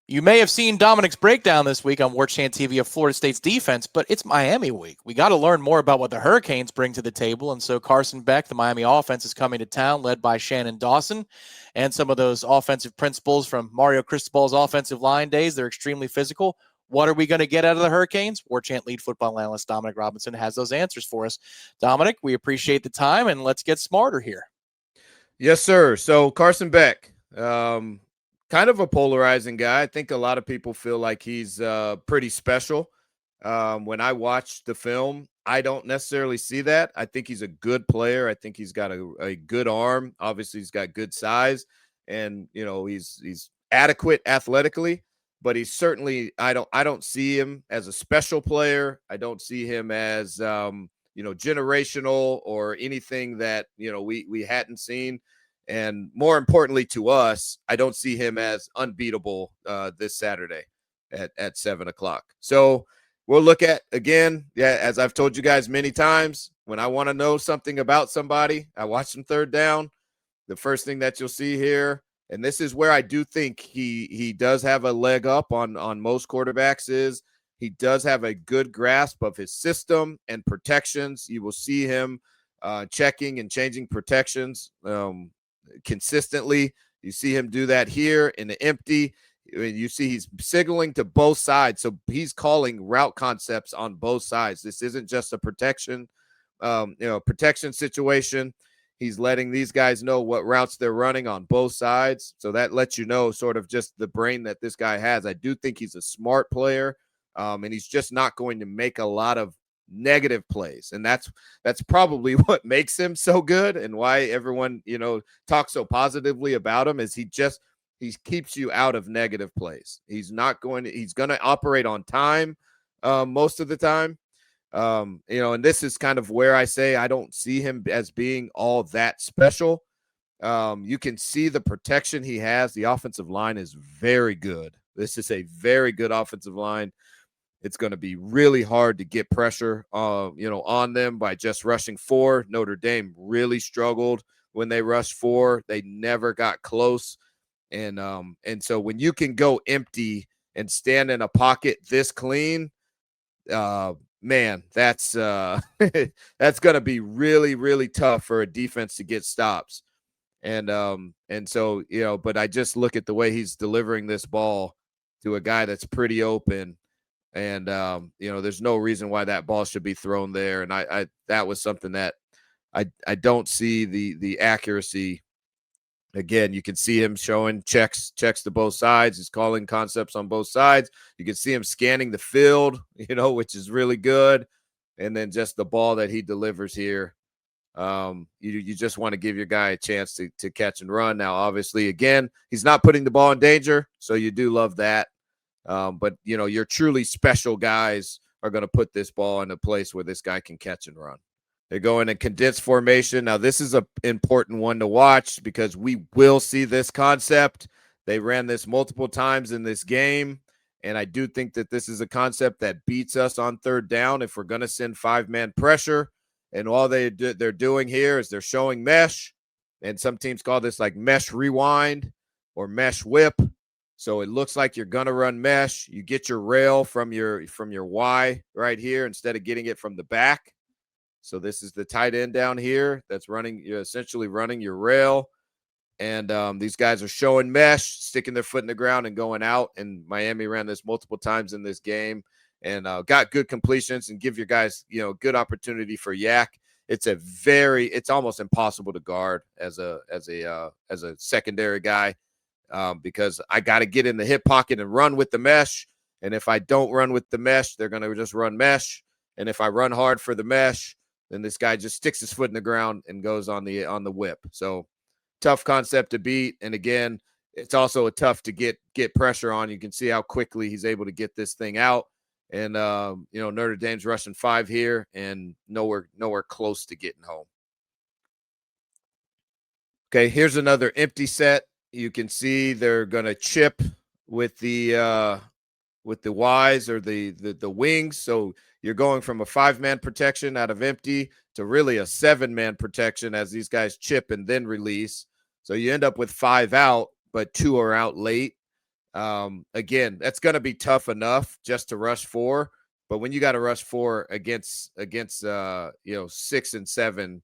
You may have seen Dominic's breakdown this week on Warchant TV of Florida State's defense, but it's Miami week. We got to learn more about what the Hurricanes bring to the table, and so Carson Beck, the Miami offense, is coming to town, led by Shannon Dawson, and some of those offensive principles from Mario Cristobal's offensive line days. They're extremely physical. What are we going to get out of the Hurricanes? Warchant lead football analyst Dominic Robinson has those answers for us. Dominic, we appreciate the time, and let's get smarter here. Yes, sir. So Carson Beck, kind of a polarizing guy. I think a lot of people feel like he's pretty special. When I watch the film, I don't necessarily see that. I think he's a good player. I think he's got a good arm. Obviously, he's got good size, and he's adequate athletically. But he's certainly I don't see him as a special player. I don't see him as generational or anything that we hadn't seen. And more importantly to us, I don't see him as unbeatable this Saturday at 7:00. So we'll look at, again, as I've told you guys many times, when I want to know something about somebody, I watch them third down. The first thing that you'll see here, and this is where I do think he does have a leg up on most quarterbacks, is he does have a good grasp of his system and protections. You will see him checking and changing protections consistently. You see him do that here in the empty. You see he's signaling to both sides. So he's calling route concepts on both sides. This isn't just a protection situation. He's letting these guys know what routes they're running on both sides. So that lets you know sort of just the brain that this guy has. I do think he's a smart player, and he's just not going to make a lot of negative plays. And that's probably what makes him so good and why everyone, talks so positively about him, is he keeps you out of negative plays. He's going to operate on time most of the time. And this is kind of where I say I don't see him as being all that special. You can see the protection he has. The offensive line is very good. This is a very good offensive line. It's going to be really hard to get pressure, on them by just rushing 4. Notre Dame really struggled when they rushed 4. They never got close. And so when you can go empty and stand in a pocket this clean, man, that's that's going to be really, really tough for a defense to get stops. And so, but I just look at the way he's delivering this ball to a guy that's pretty open. And, there's no reason why that ball should be thrown there. And I that was something that I don't see the accuracy. Again, you can see him showing checks to both sides. He's calling concepts on both sides. You can see him scanning the field, which is really good. And then just the ball that he delivers here. You just want to give your guy a chance to catch and run. Now, obviously, again, he's not putting the ball in danger. So you do love that. But, your truly special guys are going to put this ball in a place where this guy can catch and run. They go in a condensed formation. Now, this is an important one to watch because we will see this concept. They ran this multiple times in this game, and I do think that this is a concept that beats us on third down if we're going to send 5-man pressure. And all they're doing here is they're showing mesh, and some teams call this like mesh rewind or mesh whip. So it looks like you're going to run mesh. You get your rail from your Y right here instead of getting it from the back. So this is the tight end down here that's running. You're essentially running your rail. And these guys are showing mesh, sticking their foot in the ground and going out. And Miami ran this multiple times in this game and got good completions and give your guys, good opportunity for yak. It's almost impossible to guard as a secondary guy. Because I got to get in the hip pocket and run with the mesh. And if I don't run with the mesh, they're going to just run mesh. And if I run hard for the mesh, then this guy just sticks his foot in the ground and goes on the whip. So tough concept to beat. And again, it's also tough to get pressure on. You can see how quickly he's able to get this thing out. And, Notre Dame's rushing 5 here and nowhere close to getting home. Okay, here's another empty set. You can see they're going to chip with the Ys or the wings. So you're going from a 5-man protection out of empty to really a 7-man protection as these guys chip and then release. So you end up with 5 out, but 2 are out late. Again, that's going to be tough enough just to rush 4, but when you got to rush 4 against 6 and 7,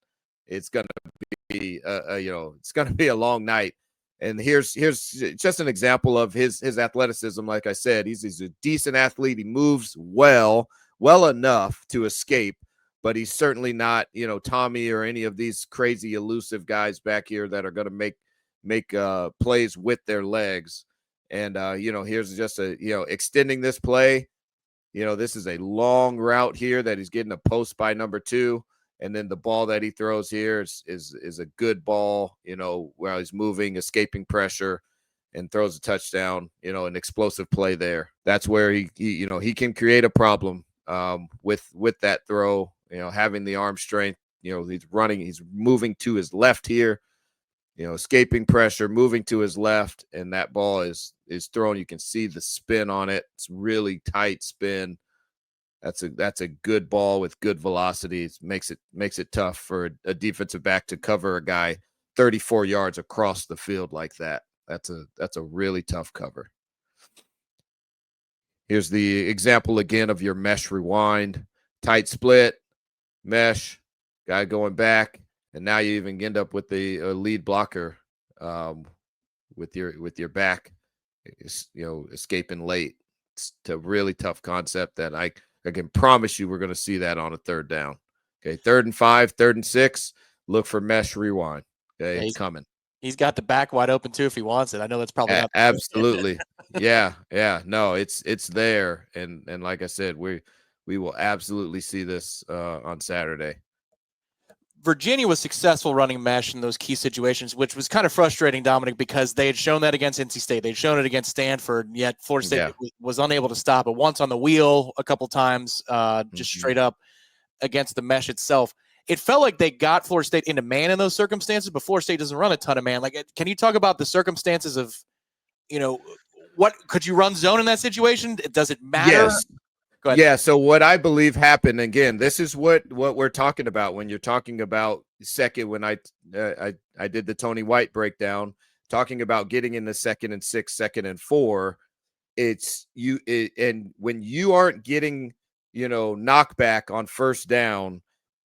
it's going to be it's going to be a long night. And here's just an example of his athleticism. Like I said, he's a decent athlete. He moves well enough to escape, but he's certainly not, Tommy or any of these crazy elusive guys back here that are going to make plays with their legs. And here's just extending this play. This is a long route here that he's getting a post by number 2. And then the ball that he throws here is a good ball, while he's moving, escaping pressure, and throws a touchdown, an explosive play there. That's where he can create a problem with that throw, having the arm strength. He's moving to his left here, escaping pressure, moving to his left, and that ball is thrown. You can see the spin on it. It's really tight spin. That's a good ball with good velocity. It makes it tough for a defensive back to cover a guy 34 yards across the field like that. That's a really tough cover. Here's the example again of your mesh rewind, tight split, mesh, guy going back, and now you even end up with the lead blocker with your back, escaping late. It's a really tough concept that I can promise you we're going to see that on a third down. Okay, 3rd and 5, 3rd and 6, look for mesh rewind. Okay, Yeah, it's coming. He's got the back wide open too if he wants it. I know that's probably not absolutely. Yeah. No, it's there, and like I said, we will absolutely see this on Saturday. Virginia was successful running mesh in those key situations, which was kind of frustrating, Dominic, because they had shown that against NC State. They'd shown it against Stanford, yet Florida State was unable to stop it. Once on the wheel, a couple times, just straight up against the mesh itself. It felt like they got Florida State into man in those circumstances, but Florida State doesn't run a ton of man. Like, can you talk about the circumstances of, what could you run zone in that situation? Does it matter? Yes. Yeah, so what I believe happened, again, this is what we're talking about when you're talking about second, when I did the Tony White breakdown, talking about getting in the 2nd and 6, 2nd and 4, and when you aren't getting, knockback on first down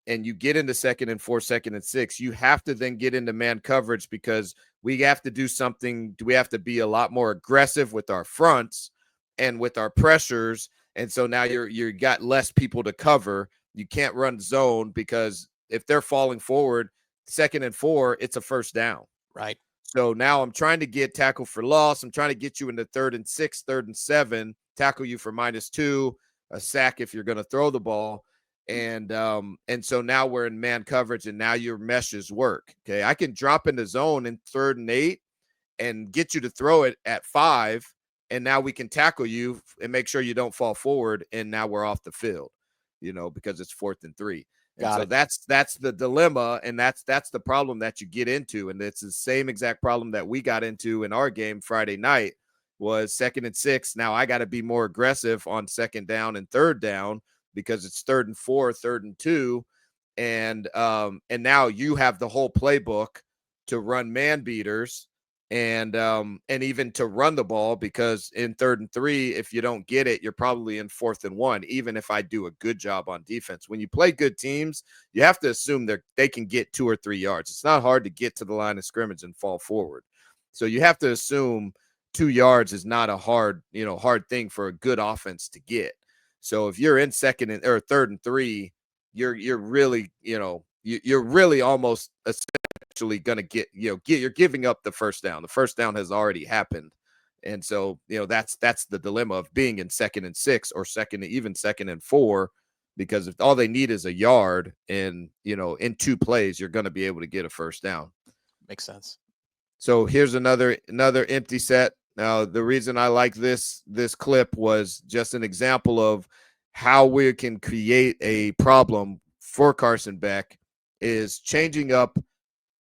and you get into 2nd and 4, 2nd and 6, you have to then get into man coverage because we have to do something. We have to be a lot more aggressive with our fronts and with our pressures. And so now you got less people to cover. You can't run zone because if they're falling forward, 2nd and 4, it's a first down. Right. So now I'm trying to get tackle for loss. I'm trying to get you into 3rd and 6, 3rd and 7, tackle you for -2, a sack if you're going to throw the ball. And so now we're in man coverage, and now your meshes work. Okay, I can drop into zone in 3rd and 8 and get you to throw it at 5. And now we can tackle you and make sure you don't fall forward. And now we're off the field, because it's 4th and 3. And so that's the dilemma. And that's the problem that you get into. And it's the same exact problem that we got into in our game Friday night was 2nd and 6. Now I got to be more aggressive on 2nd down and 3rd down because it's 3rd and 4, 3rd and 2. And now you have the whole playbook to run man beaters and even to run the ball, because in 3rd and 3, if you don't get it, you're probably in 4th and 1, even if I do a good job on defense. When you play good teams, you have to assume they can get 2 or 3 yards. It's not hard to get to the line of scrimmage and fall forward. So you have to assume 2 yards is not a hard thing for a good offense to get. So if you're in 2nd and or 3rd and 3, you're really, you're really almost essentially going to get you're giving up the first down. The first down has already happened. And so, that's the dilemma of being in 2nd and 6 or even 2nd and 4, because if all they need is a yard and, in 2 plays, you're going to be able to get a first down. Makes sense. So here's another empty set. Now, the reason I like this clip was just an example of how we can create a problem for Carson Beck is changing up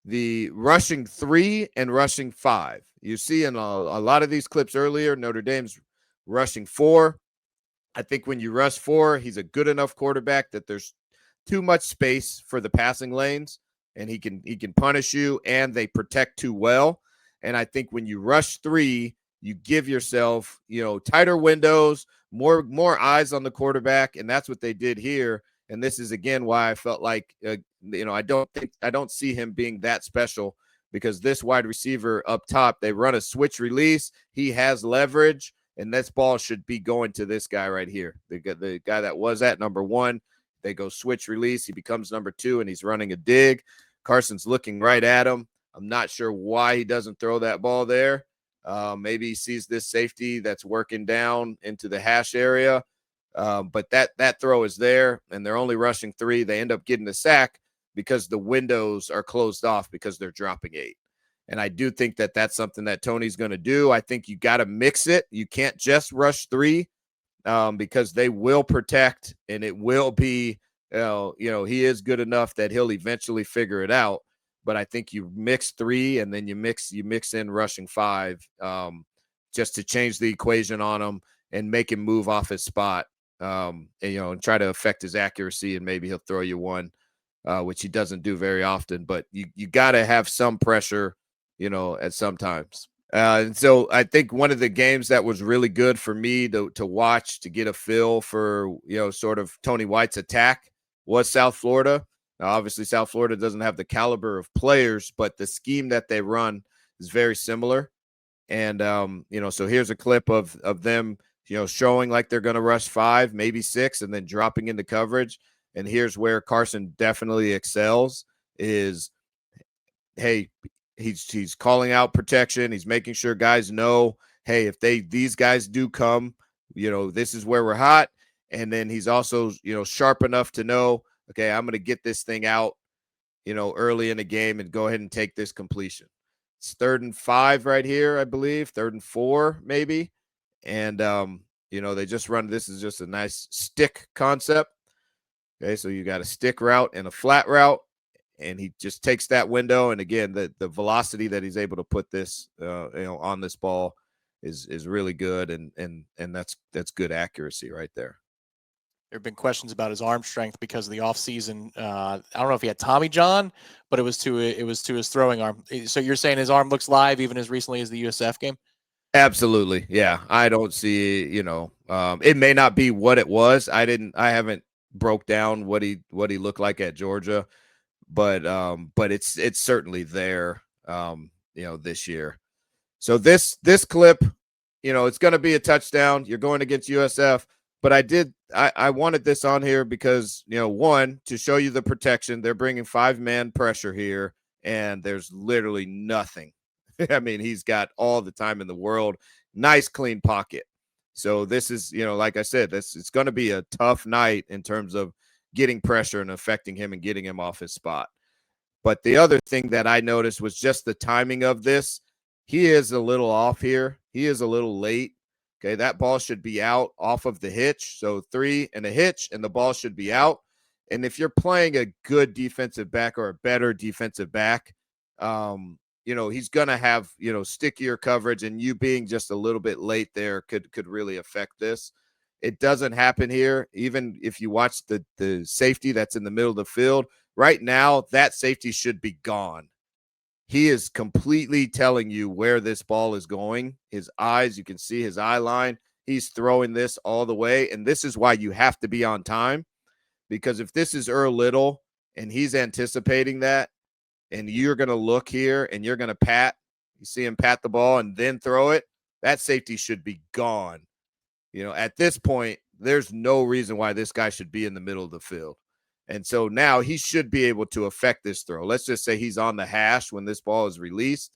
the rushing 3 and rushing 5. You see in a lot of these clips earlier, Notre Dame's rushing 4. I think when you rush 4, he's a good enough quarterback that there's too much space for the passing lanes, and he can punish you, and they protect too well. And I think when you rush 3, you give yourself, tighter windows, more eyes on the quarterback, and that's what they did here. And this is again why I felt like, I don't see him being that special, because this wide receiver up top, they run a switch release. He has leverage, and this ball should be going to this guy right here, the guy that was at number 1. They go switch release. He becomes number 2, and he's running a dig. Carson's looking right at him. I'm not sure why he doesn't throw that ball there. Maybe he sees this safety that's working down into the hash area. But that throw is there, and they're only rushing 3. They end up getting the sack because the windows are closed off because they're dropping 8. And I do think that that's something that Tony's going to do. I think you got to mix it. You can't just rush 3, because they will protect, and it will be, he is good enough that he'll eventually figure it out. But I think you mix 3, and then you mix in rushing 5, just to change the equation on him and make him move off his spot, and try to affect his accuracy, and maybe he'll throw you one, which he doesn't do very often. But you got to have some pressure, at some times. And so I think one of the games that was really good for me to watch, to get a feel for, sort of Tony White's attack, was South Florida. Now, obviously, South Florida doesn't have the caliber of players, but the scheme that they run is very similar. And, so here's a clip of them, showing like they're going to rush 5, maybe 6, and then dropping into coverage. And here's where Carson definitely excels is, hey, he's calling out protection. He's making sure guys know, hey, if these guys do come, this is where we're hot. And then he's also, sharp enough to know, okay, I'm going to get this thing out, early in the game and go ahead and take this completion. It's 3rd and 5 right here, I believe, 3rd and 4 maybe. And, they just run, this is just a nice stick concept. Okay, so you got a stick route and a flat route, and he just takes that window. And again, the velocity that he's able to put this, on this ball is really good. And that's good accuracy right there. There have been questions about his arm strength because of the offseason. I don't know if he had Tommy John, but it was to his throwing arm. So you're saying his arm looks live even as recently as the USF game? Absolutely. Yeah. I don't see, it may not be what it was. I haven't broke down what he looked like at Georgia, but it's certainly there, this year. So this clip, it's going to be a touchdown. You're going against USF. But I wanted this on here because, one, to show you the protection. They're bringing 5-man pressure here, and there's literally nothing. I mean, he's got all the time in the world. Nice, clean pocket. So this is, like I said, it's going to be a tough night in terms of getting pressure and affecting him and getting him off his spot. But the other thing that I noticed was just the timing of this. He is a little off here. He is a little late. Okay, that ball should be out off of the hitch. So 3 and a hitch, and the ball should be out. And if you're playing a good defensive back or a better defensive back, he's going to have, stickier coverage, and you being just a little bit late there could really affect this. It doesn't happen here. Even if you watch the safety that's in the middle of the field, right now, that safety should be gone. He is completely telling you where this ball is going. His eyes, you can see his eye line. He's throwing this all the way. And this is why you have to be on time, because if this is Earl Little and he's anticipating that, and you're going to look here and you're going to you see him pat the ball and then throw it, that safety should be gone. At this point, there's no reason why this guy should be in the middle of the field. And so now he should be able to affect this throw. Let's just say he's on the hash when this ball is released.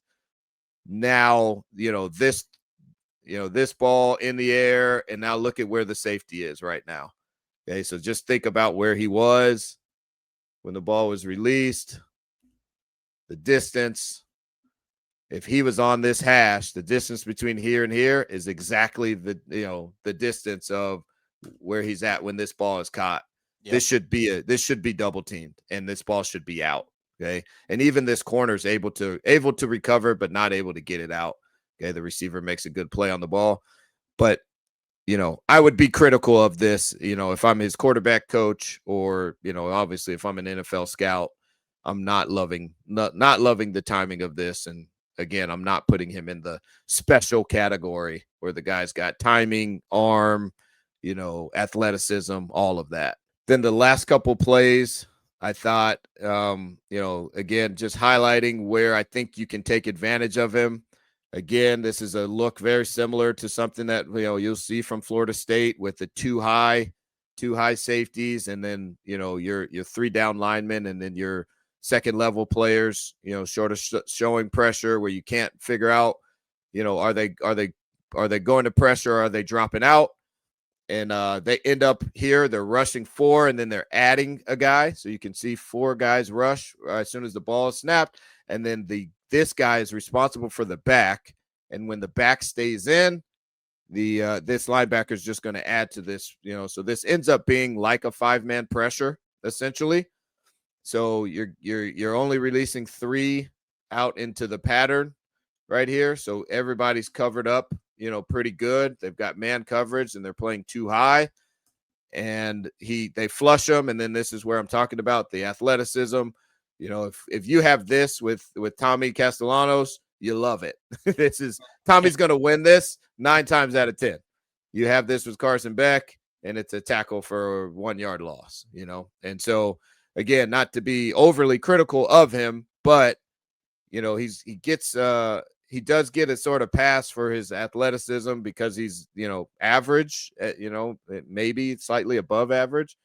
Now, this ball in the air, and now look at where the safety is right now. Okay, so just think about where he was when the ball was released, the distance. If he was on this hash, the distance between here and here is exactly the distance of where he's at when this ball is caught. Yep. This should be double teamed, and this ball should be out. Okay. And even this corner is able to recover, but not able to get it out. Okay. The receiver makes a good play on the ball, but I would be critical of this, if I'm his quarterback coach, or, obviously if I'm an NFL scout, I'm not loving the timing of this. And again, I'm not putting him in the special category where the guy's got timing, arm, athleticism, all of that. Then the last couple plays, I thought, again, just highlighting where I think you can take advantage of him. Again, this is a look very similar to something that, you'll see from Florida State with the two high safeties, and then, your 3 down linemen, and then your second level players, sort of showing pressure where you can't figure out, are they going to pressure, or are they dropping out? And they end up here, they're rushing 4, and then they're adding a guy. So you can see 4 guys rush as soon as the ball is snapped. And then this guy is responsible for the back. And when the back stays in, this linebacker is just going to add to this, so this ends up being like a 5-man pressure, essentially. So you're only releasing 3 out into the pattern right here. So everybody's covered up, pretty good. They've got man coverage, and they're playing too high, and they flush them. And then this is where I'm talking about the athleticism. If you have this with Tommy Castellanos, you love it. Tommy's going to win this 9 times out of 10. You have this with Carson Beck, and it's a tackle for 1-yard loss, And so, again, not to be overly critical of him, but he does get a sort of pass for his athleticism because he's, average, maybe slightly above average.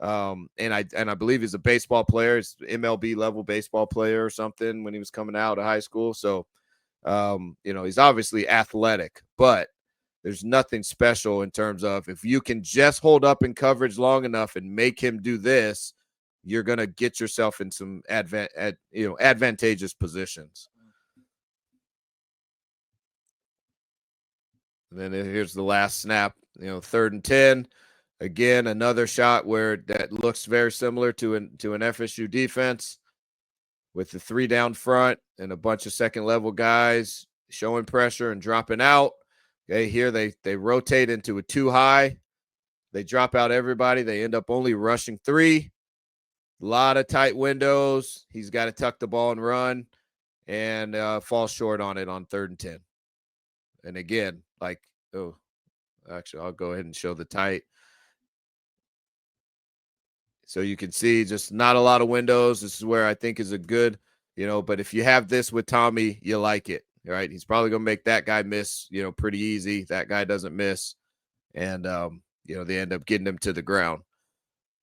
And I believe he's a baseball player. He's MLB level baseball player or something when he was coming out of high school. So, he's obviously athletic, but there's nothing special in terms of if you can just hold up in coverage long enough and make him do this, you're going to get yourself in some advantageous positions. And then here's the last snap, 3rd and 10. Again, another shot where that looks very similar to an FSU defense with the 3 down front and a bunch of second level guys showing pressure and dropping out. Okay, here they rotate into a 2 high. They drop out everybody. They end up only rushing 3. A lot of tight windows. He's got to tuck the ball and run, and fall short on it on 3rd and 10. And again, actually, I'll go ahead and show the tight. So you can see just not a lot of windows. This is where I think is a good, but if you have this with Tommy, you like it, right? He's probably going to make that guy miss, pretty easy. That guy doesn't miss. And, they end up getting him to the ground.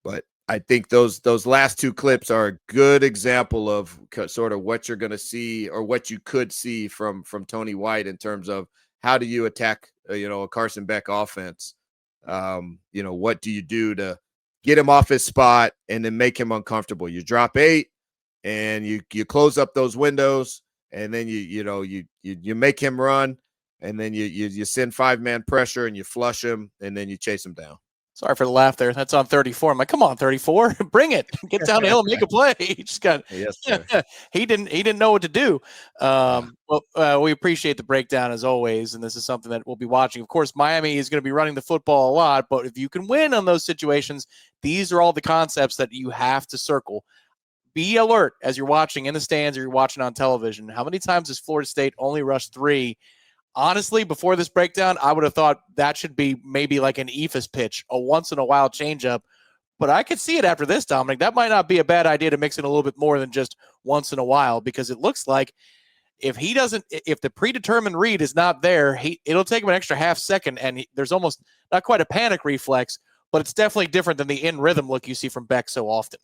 But I think those last 2 clips are a good example of sort of what you're going to see, or what you could see from Tony White in terms of how do you attack, a Carson Beck offense? What do you do to get him off his spot and then make him uncomfortable? You drop 8 and you close up those windows, and then you make him run, and then you send 5-man pressure and you flush him, and then you chase him down. Sorry for the laugh there. That's on 34. I'm like, come on, 34, bring it. Get down the hill and make a play. He just got. Yes, he didn't know what to do. We appreciate the breakdown as always, and this is something that we'll be watching. Of course, Miami is going to be running the football a lot, but if you can win on those situations, these are all the concepts that you have to circle. Be alert as you're watching in the stands or you're watching on television. How many times has Florida State only rushed 3? Honestly, before this breakdown, I would have thought that should be maybe like an Ephus pitch, a once-in-a-while changeup. But I could see it after this, Dominic. That might not be a bad idea to mix in a little bit more than just once in a while, because it looks like if the predetermined read is not there, it'll take him an extra half second, and there's almost not quite a panic reflex, but it's definitely different than the in-rhythm look you see from Beck so often.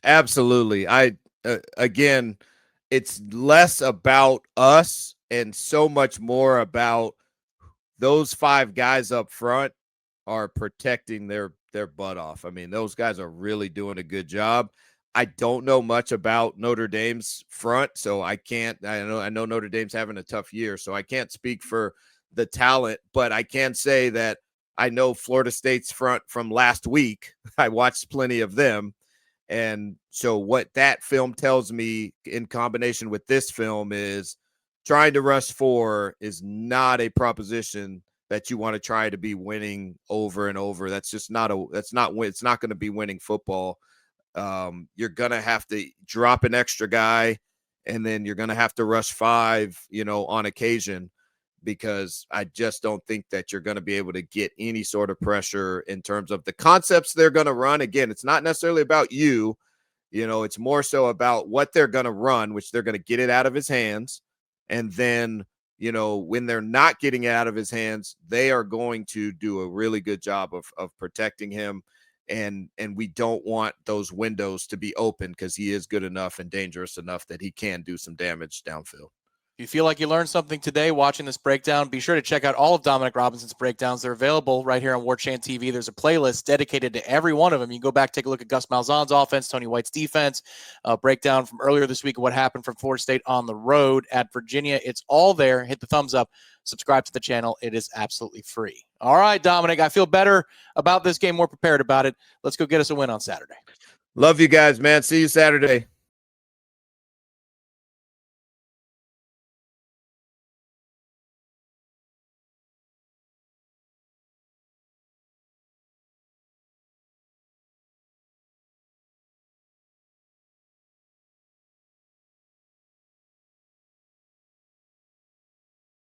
Absolutely. Again, it's less about us and so much more about those 5 guys up front are protecting their butt off. I mean, those guys are really doing a good job. I don't know much about Notre Dame's front, so I know Notre Dame's having a tough year, so I can't speak for the talent, but I can say that I know Florida State's front from last week. I watched plenty of them. And so what that film tells me in combination with this film is trying to rush 4 is not a proposition that you want to try to be winning over and over. That's just it's not going to be winning football. You're going to have to drop an extra guy and then you're going to have to rush 5, on occasion, because I just don't think that you're going to be able to get any sort of pressure in terms of the concepts they're going to run. Again, it's not necessarily about you. It's more so about what they're going to run, which they're going to get it out of his hands. And then, when they're not getting it out of his hands, they are going to do a really good job of protecting him. And we don't want those windows to be open, because he is good enough and dangerous enough that he can do some damage downfield. If you feel like you learned something today watching this breakdown, be sure to check out all of Dominic Robinson's breakdowns. They're available right here on Warchant TV. There's a playlist dedicated to every one of them. You can go back, take a look at Gus Malzahn's offense, Tony White's defense, breakdown from earlier this week of what happened from Florida State on the road at Virginia. It's all there. Hit the thumbs up. Subscribe to the channel. It is absolutely free. All right, Dominic, I feel better about this game, more prepared about it. Let's go get us a win on Saturday. Love you guys, man. See you Saturday.